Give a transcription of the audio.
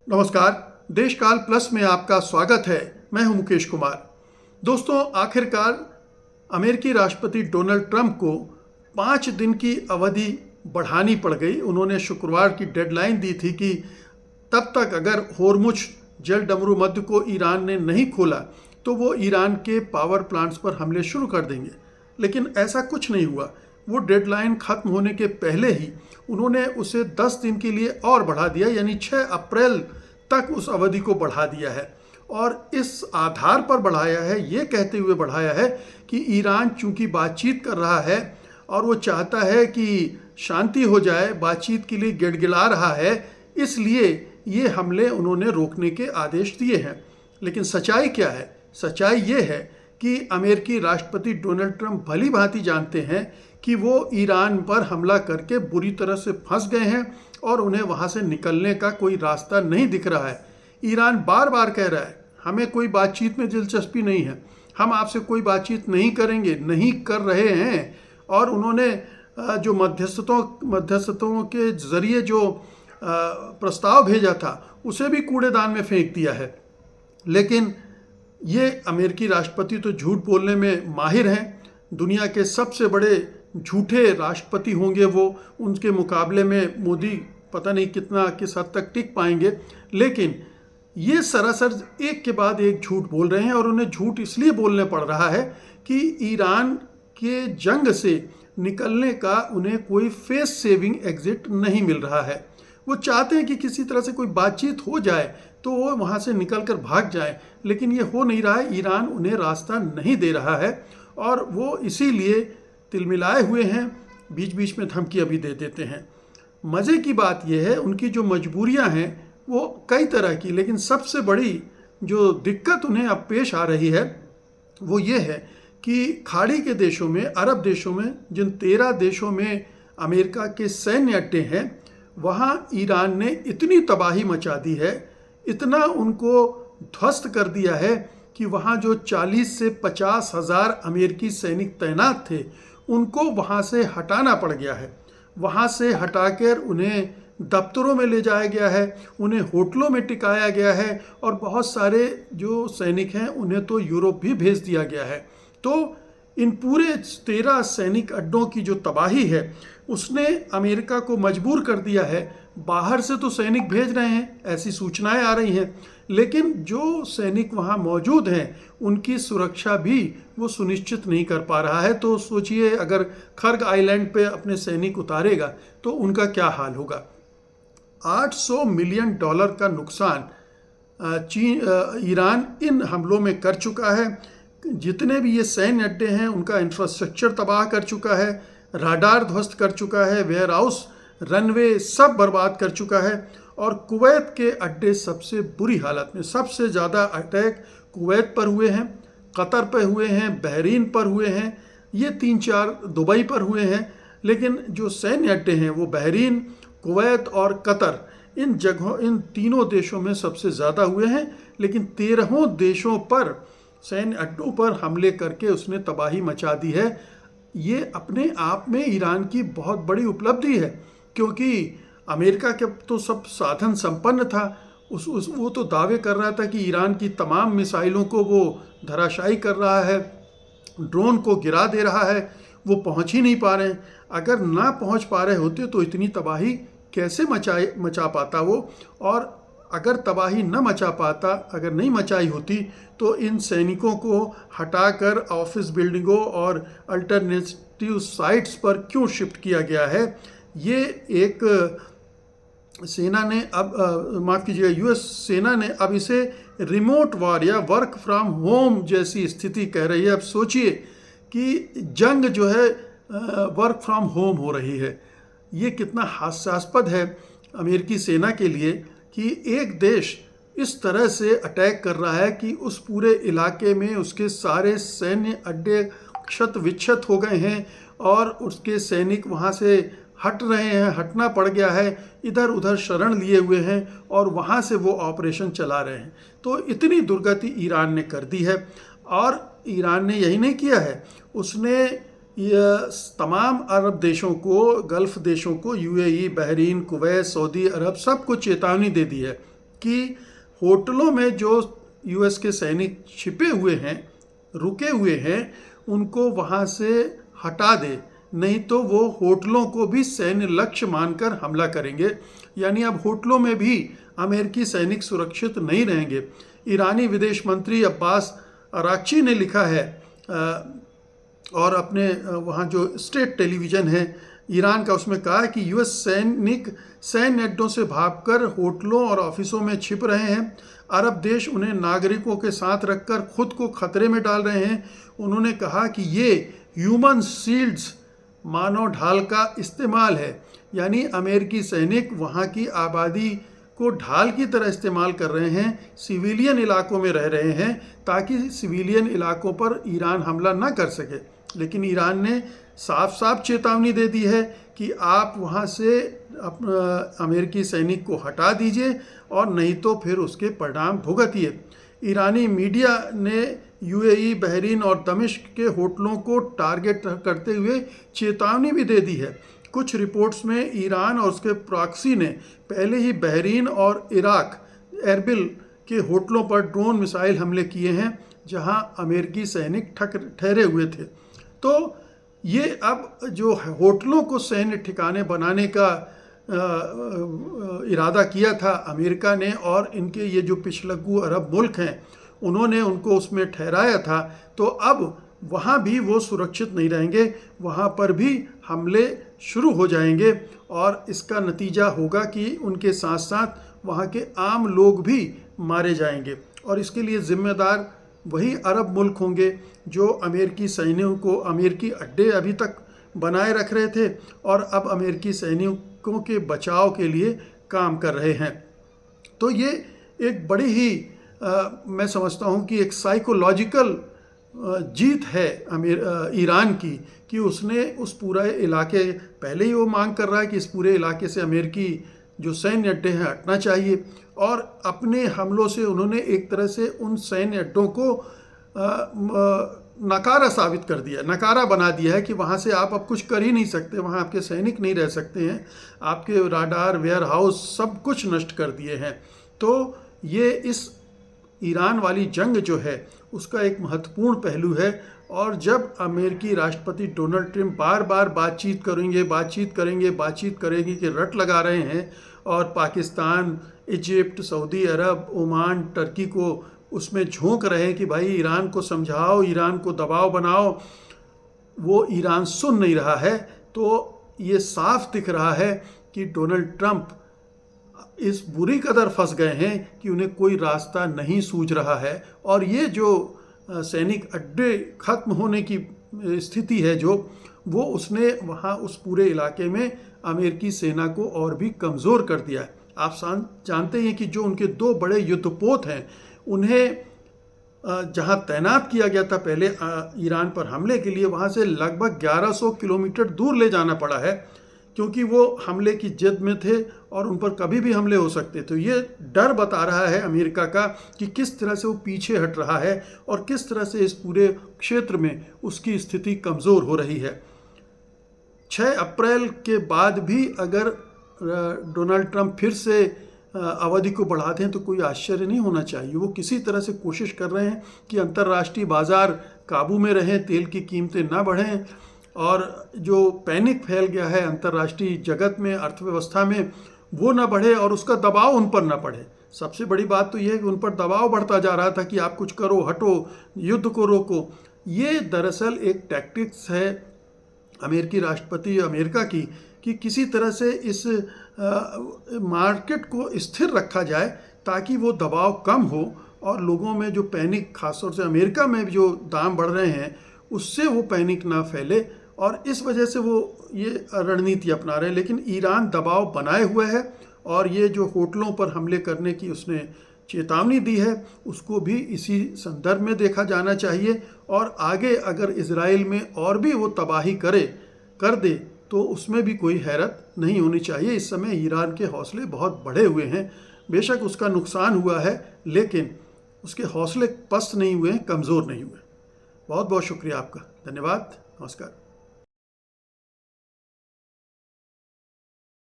नमस्कार। देशकाल प्लस में आपका स्वागत है। मैं हूं मुकेश कुमार। दोस्तों, आखिरकार अमेरिकी राष्ट्रपति डोनाल्ड ट्रंप को 5 दिन की अवधि बढ़ानी पड़ गई। उन्होंने शुक्रवार की डेडलाइन दी थी कि तब तक अगर होर्मुज जल डमरू मध्य को ईरान ने नहीं खोला तो वो ईरान के पावर प्लांट्स पर हमले शुरू कर देंगे। लेकिन ऐसा कुछ नहीं हुआ। वो डेडलाइन खत्म होने के पहले ही उन्होंने उसे 10 दिन के लिए और बढ़ा दिया, यानी 6 अप्रैल तक उस अवधि को बढ़ा दिया है। और इस आधार पर बढ़ाया है, ये कहते हुए बढ़ाया है कि ईरान चूंकि बातचीत कर रहा है और वो चाहता है कि शांति हो जाए, बातचीत के लिए गिड़गिड़ा रहा है, इसलिए ये हमले उन्होंने रोकने के आदेश दिए हैं। लेकिन सच्चाई क्या है? सच्चाई ये है कि अमेरिकी राष्ट्रपति डोनाल्ड ट्रंप भली भांति जानते हैं कि वो ईरान पर हमला करके बुरी तरह से फंस गए हैं और उन्हें वहाँ से निकलने का कोई रास्ता नहीं दिख रहा है। ईरान बार बार कह रहा है हमें कोई बातचीत में दिलचस्पी नहीं है, हम आपसे कोई बातचीत नहीं करेंगे, नहीं कर रहे हैं। और उन्होंने जो मध्यस्थों के जरिए जो प्रस्ताव भेजा था उसे भी कूड़ेदान में फेंक दिया है। लेकिन ये अमेरिकी राष्ट्रपति तो झूठ बोलने में माहिर हैं। दुनिया के सबसे बड़े झूठे राष्ट्रपति होंगे वो। उनके मुकाबले में मोदी पता नहीं किस हद तक टिक पाएंगे। लेकिन ये सरासर एक के बाद एक झूठ बोल रहे हैं और उन्हें झूठ इसलिए बोलने पड़ रहा है कि ईरान के जंग से निकलने का उन्हें कोई फेस सेविंग एग्जिट नहीं मिल रहा है। वो चाहते हैं कि किसी तरह से कोई बातचीत हो जाए तो वो वहाँ से निकल कर भाग जाए, लेकिन ये हो नहीं रहा है। ईरान उन्हें रास्ता नहीं दे रहा है और वो इसीलिए तिलमिलाए हुए हैं, बीच बीच में धमकियाँ भी दे देते हैं। मज़े की बात यह है उनकी जो मजबूरियां हैं वो कई तरह की, लेकिन सबसे बड़ी जो दिक्कत उन्हें अब पेश आ रही है वो ये है कि खाड़ी के देशों में, अरब देशों में, जिन 13 देशों में अमेरिका के सैन्य अड्डे हैं, वहाँ ईरान ने इतनी तबाही मचा दी है, इतना उनको ध्वस्त कर दिया है कि वहाँ जो 40 से 50 हज़ार अमेरिकी सैनिक तैनात थे उनको वहाँ से हटाना पड़ गया है। वहाँ से हटाकर उन्हें दफ्तरों में ले जाया गया है, उन्हें होटलों में टिकाया गया है और बहुत सारे जो सैनिक हैं उन्हें तो यूरोप भी भेज दिया गया है। तो इन पूरे 13 सैनिक अड्डों की जो तबाही है उसने अमेरिका को मजबूर कर दिया है। बाहर से तो सैनिक भेज रहे हैं, ऐसी सूचनाएं आ रही हैं, लेकिन जो सैनिक वहाँ मौजूद हैं उनकी सुरक्षा भी वो सुनिश्चित नहीं कर पा रहा है। तो सोचिए अगर खर्ग आइलैंड पे अपने सैनिक उतारेगा तो उनका क्या हाल होगा। $800 मिलियन का नुकसान ईरान इन हमलों में कर चुका है। जितने भी ये सैन्य अड्डे हैं उनका इंफ्रास्ट्रक्चर तबाह कर चुका है, राडार ध्वस्त कर चुका है, वेयर हाउस, रनवे सब बर्बाद कर चुका है। और कुवैत के अड्डे सबसे बुरी हालत में, सबसे ज़्यादा अटैक कुवैत पर हुए हैं, कतर पर हुए हैं, बहरीन पर हुए हैं, ये 3-4 दुबई पर हुए हैं। लेकिन जो सैन्य अड्डे हैं वो बहरीन, कुवैत और कतर, इन जगहों, इन तीनों देशों में सबसे ज़्यादा हुए हैं। लेकिन 13 देशों पर सैन्य अड्डों पर हमले करके उसने तबाही मचा दी है। ये अपने आप में ईरान की बहुत बड़ी उपलब्धि है, क्योंकि अमेरिका के तो सब साधन संपन्न था। वो तो दावे कर रहा था कि ईरान की तमाम मिसाइलों को वो धराशायी कर रहा है, ड्रोन को गिरा दे रहा है, वो पहुंच ही नहीं पा रहे हैं। अगर ना पहुंच पा रहे होते तो इतनी तबाही कैसे मचा पाता वो। और अगर तबाही न मचा पाता, अगर नहीं मचाई होती तो इन सैनिकों को हटाकर ऑफिस बिल्डिंगों और अल्टरनेटिव साइट्स पर क्यों शिफ्ट किया गया है। ये एक सेना ने अब माफ़ कीजिएगा, यूएस सेना ने अब इसे रिमोट वॉर या वर्क फ्रॉम होम जैसी स्थिति कह रही है। अब सोचिए कि जंग जो है वर्क फ्रॉम होम हो रही है। ये कितना हास्यास्पद है अमेरिकी सेना के लिए कि एक देश इस तरह से अटैक कर रहा है कि उस पूरे इलाके में उसके सारे सैन्य अड्डे क्षत विक्षत हो गए हैं और उसके सैनिक वहाँ से हट रहे हैं, हटना पड़ गया है, इधर उधर शरण लिए हुए हैं और वहाँ से वो ऑपरेशन चला रहे हैं। तो इतनी दुर्गति ईरान ने कर दी है। और ईरान ने यही नहीं किया है, उसने तमाम अरब देशों को, गल्फ़ देशों को, यूएई, बहरीन, कुवैत, सऊदी अरब सबको चेतावनी दे दी है कि होटलों में जो यूएस के सैनिक छिपे हुए हैं, रुके हुए हैं, उनको वहाँ से हटा दे, नहीं तो वो होटलों को भी सैन्य लक्ष्य मानकर हमला करेंगे। यानी अब होटलों में भी अमेरिकी सैनिक सुरक्षित नहीं रहेंगे। ईरानी विदेश मंत्री अब्बास अराक्ची ने लिखा है और अपने वहाँ जो स्टेट टेलीविज़न है ईरान का, उसमें कहा है कि यूएस सैनिक सैन्य अड्डों से भागकर होटलों और ऑफिसों में छिप रहे हैं। अरब देश उन्हें नागरिकों के साथ रखकर खुद को खतरे में डाल रहे हैं। उन्होंने कहा कि ये ह्यूमन शील्ड्स, मानव ढाल का इस्तेमाल है। यानी अमेरिकी सैनिक वहाँ की आबादी को ढाल की तरह इस्तेमाल कर रहे हैं, सिविलियन इलाकों में रह रहे हैं ताकि सिविलियन इलाकों पर ईरान हमला ना कर सके। लेकिन ईरान ने साफ साफ चेतावनी दे दी है कि आप वहाँ से अमेरिकी सैनिक को हटा दीजिए और नहीं तो फिर उसके परिणाम भुगतिए। ईरानी मीडिया ने यूएई, बहरीन और दमिश्क के होटलों को टारगेट करते हुए चेतावनी भी दे दी है। कुछ रिपोर्ट्स में ईरान और उसके प्रॉक्सी ने पहले ही बहरीन और इराक, एरबिल के होटलों पर ड्रोन मिसाइल हमले किए हैं जहां अमेरिकी सैनिक ठहरे हुए थे। तो ये अब जो होटलों को सैन्य ठिकाने बनाने का इरादा किया था अमेरिका ने, और इनके ये जो पिछलग्गू अरब मुल्क हैं उन्होंने उनको उसमें ठहराया था, तो अब वहाँ भी वो सुरक्षित नहीं रहेंगे, वहाँ पर भी हमले शुरू हो जाएंगे और इसका नतीजा होगा कि उनके साथ साथ वहाँ के आम लोग भी मारे जाएंगे। और इसके लिए ज़िम्मेदार वही अरब मुल्क होंगे जो अमेरिकी सैनिकों को अमेरिकी अड्डे अभी तक बनाए रख रहे थे और अब अमेरिकी सैनिकों के बचाव के लिए काम कर रहे हैं। तो ये एक बड़ी ही मैं समझता हूँ कि एक साइकोलॉजिकल जीत है ईरान की कि उसने उस पूरा इलाके, पहले ही वो मांग कर रहा है कि इस पूरे इलाके से अमेरिकी जो सैन्य अड्डे हैं हटना चाहिए, और अपने हमलों से उन्होंने एक तरह से उन सैन्य अड्डों को नकारा साबित कर दिया, नकारा बना दिया है कि वहाँ से आप अब कुछ कर ही नहीं सकते, वहाँ आपके सैनिक नहीं रह सकते हैं, आपके राडार, वेयर हाउस सब कुछ नष्ट कर दिए हैं। तो ये इस ईरान वाली जंग जो है उसका एक महत्वपूर्ण पहलू है। और जब अमेरिकी राष्ट्रपति डोनाल्ड ट्रंप बार बार बातचीत करेंगे कि रट लगा रहे हैं और पाकिस्तान, इजिप्ट, सऊदी अरब, ओमान, टर्की को उसमें झोंक रहे हैं कि भाई ईरान को समझाओ, ईरान को दबाव बनाओ, वो ईरान सुन नहीं रहा है। तो ये साफ दिख रहा है कि डोनाल्ड ट्रंप इस बुरी कदर फंस गए हैं कि उन्हें कोई रास्ता नहीं सूझ रहा है। और ये जो सैनिक अड्डे खत्म होने की स्थिति है जो वो उसने वहाँ उस पूरे इलाके में अमेरिकी सेना को और भी कमज़ोर कर दिया है। आप जानते हैं कि जो उनके दो बड़े युद्धपोत हैं उन्हें जहाँ तैनात किया गया था पहले ईरान पर हमले के लिए, वहाँ से लगभग 1100 किलोमीटर दूर ले जाना पड़ा है क्योंकि वो हमले की जिद में थे और उन पर कभी भी हमले हो सकते। तो ये डर बता रहा है अमेरिका का कि किस तरह से वो पीछे हट रहा है और किस तरह से इस पूरे क्षेत्र में उसकी स्थिति कमज़ोर हो रही है। 6 अप्रैल के बाद भी अगर डोनाल्ड ट्रंप फिर से अवधि को बढ़ाते हैं तो कोई आश्चर्य नहीं होना चाहिए। वो किसी तरह से कोशिश कर रहे हैं कि अंतर्राष्ट्रीय बाज़ार काबू में रहें, तेल की कीमतें ना बढ़ें और जो पैनिक फैल गया है अंतर्राष्ट्रीय जगत में, अर्थव्यवस्था में, वो ना बढ़े और उसका दबाव उन पर ना पड़े। सबसे बड़ी बात तो ये है कि उन पर दबाव बढ़ता जा रहा था कि आप कुछ करो, हटो, युद्ध को रोको। ये दरअसल एक टैक्टिक्स है अमेरिकी राष्ट्रपति अमेरिका की कि किसी तरह से इस मार्केट को स्थिर रखा जाए ताकि वो दबाव कम हो और लोगों में जो पैनिक, खासतौर से अमेरिका में जो दाम बढ़ रहे हैं उससे वो पैनिक ना फैले, और इस वजह से वो ये रणनीति अपना रहे हैं। लेकिन ईरान दबाव बनाए हुए है और ये जो होटलों पर हमले करने की उसने चेतावनी दी है उसको भी इसी संदर्भ में देखा जाना चाहिए। और आगे अगर इजराइल में और भी वो तबाही कर दे तो उसमें भी कोई हैरत नहीं होनी चाहिए। इस समय ईरान के हौसले बहुत बढ़े हुए हैं, बेशक उसका नुकसान हुआ है लेकिन उसके हौसले पस्त नहीं हुए हैं, कमज़ोर नहीं हुए। बहुत बहुत शुक्रिया आपका, धन्यवाद, नमस्कार।